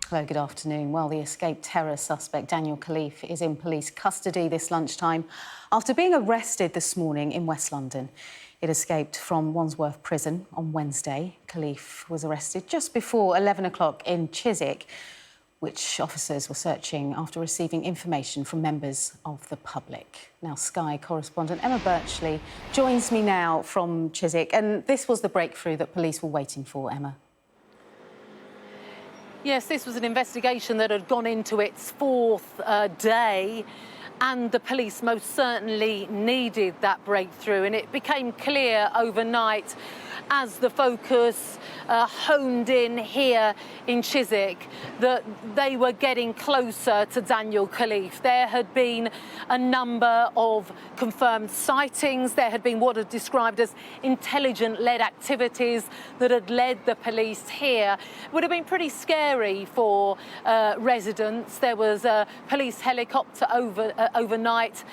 Hello, good afternoon. Well, the escaped terror suspect Daniel Khalfife is in police custody this lunchtime after being arrested this morning in West London. It escaped from Wandsworth Prison on Wednesday. Khalife was arrested just before 11 o'clock in Chiswick, which officers were searching after receiving information from members of the public. Now, Sky correspondent Emma Birchley joins me now from Chiswick, and this was the breakthrough that police were waiting for, Emma. Yes, this was an investigation that had gone into its fourth day, and the police most certainly needed that breakthrough. And it became clear overnight as the focus honed in here in Chiswick that they were getting closer to Daniel Khalfife. There had been a number of confirmed sightings. There had been what are described as intelligent-led activities that had led the police here. It would have been pretty scary for residents. There was a police helicopter overnight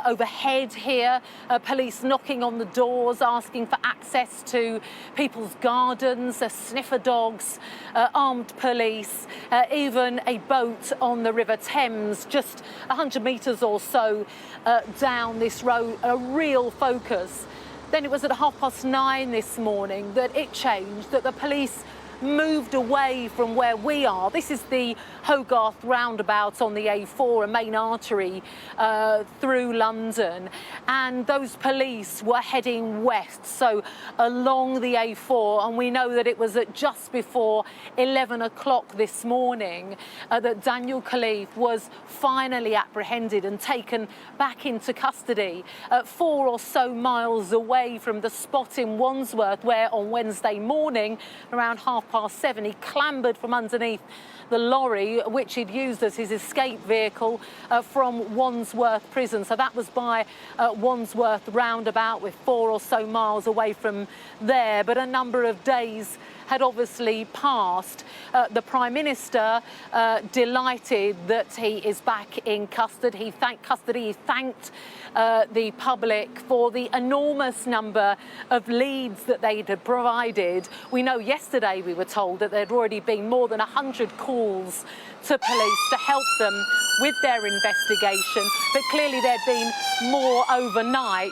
overhead here, police knocking on the doors, asking for access to people's gardens, sniffer dogs, armed police, even a boat on the River Thames, just 100 metres or so down this road, a real focus. Then it was at 9:30 this morning that it changed, that the police moved away from where we are. This is the Hogarth roundabout on the A4, a main artery through London, and those police were heading west, so along the A4, and we know that it was at just before 11 o'clock this morning that Daniel Khalfife was finally apprehended and taken back into custody, 4 or so miles away from the spot in Wandsworth where on Wednesday morning around 7:30 he clambered from underneath the lorry which he'd used as his escape vehicle from Wandsworth Prison. So that was by Wandsworth roundabout, with 4 or so miles away from there. But a number of days had obviously passed. The Prime Minister delighted that he is back in custody. He thanked the public for the enormous number of leads that they had provided. We know yesterday we were told that there'd already been more than 100 calls to police to help them with their investigation, but clearly there'd been more overnight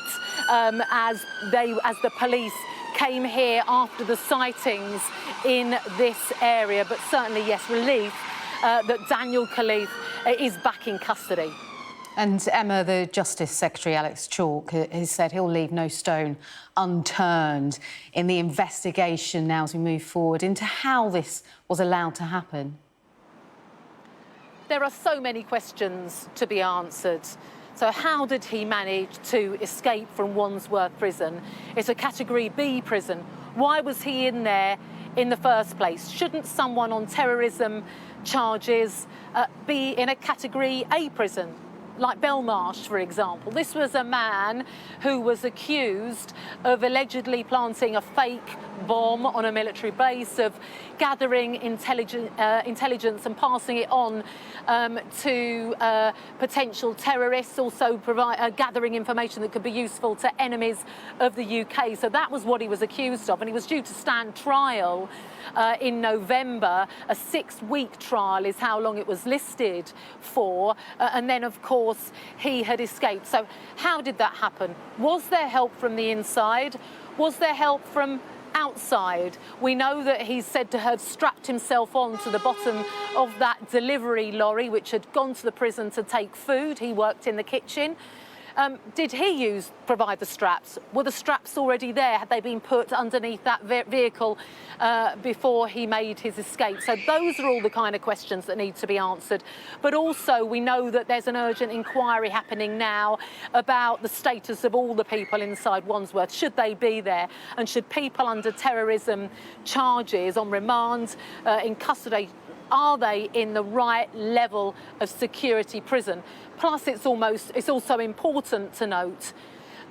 as the police came here after the sightings in this area. But certainly, yes, relief that Daniel Khalfife is back in custody. And Emma, the Justice Secretary Alex Chalk has said he'll leave no stone unturned in the investigation now as we move forward into how this was allowed to happen. There are so many questions to be answered. So how did he manage to escape from Wandsworth Prison? It's a Category B prison. Why was he in there in the first place? Shouldn't someone on terrorism charges be in a Category A prison, like Belmarsh, for example? This was a man who was accused of allegedly planting a fake bomb on a military base, of gathering intelligence and passing it on to potential terrorists, also gathering information that could be useful to enemies of the UK. So that was what he was accused of, and he was due to stand trial in November. A 6-week trial is how long it was listed for, and then of course he had escaped. So how did that happen? Was there help from the inside? Was there help from outside? We know that he's said to have strapped himself on to the bottom of that delivery lorry which had gone to the prison to take food. He worked in the kitchen. Did he provide the straps? Were the straps already there? Had they been put underneath that vehicle before he made his escape? So those are all the kind of questions that need to be answered. But also we know that there's an urgent inquiry happening now about the status of all the people inside Wandsworth. Should they be there? And should people under terrorism charges on remand, in custody, are they in the right level of security prison? Plus, it's also important to note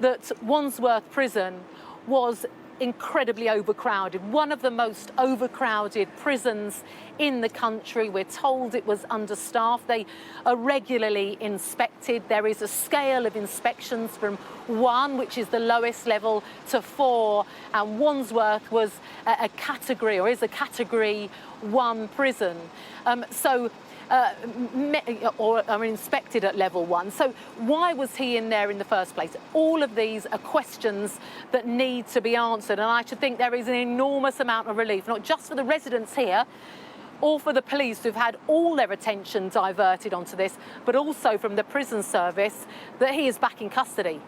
that Wandsworth Prison was incredibly overcrowded, one of the most overcrowded prisons in the country. We're told it was understaffed. They are regularly inspected. There is a scale of inspections from 1, which is the lowest level, to 4, and Wandsworth was a category, or is a category 1 prison. Or inspected at level 1. So why was he in there in the first place? All of these are questions that need to be answered, and I should think there is an enormous amount of relief, not just for the residents here, or for the police who've had all their attention diverted onto this, but also from the prison service, that he is back in custody.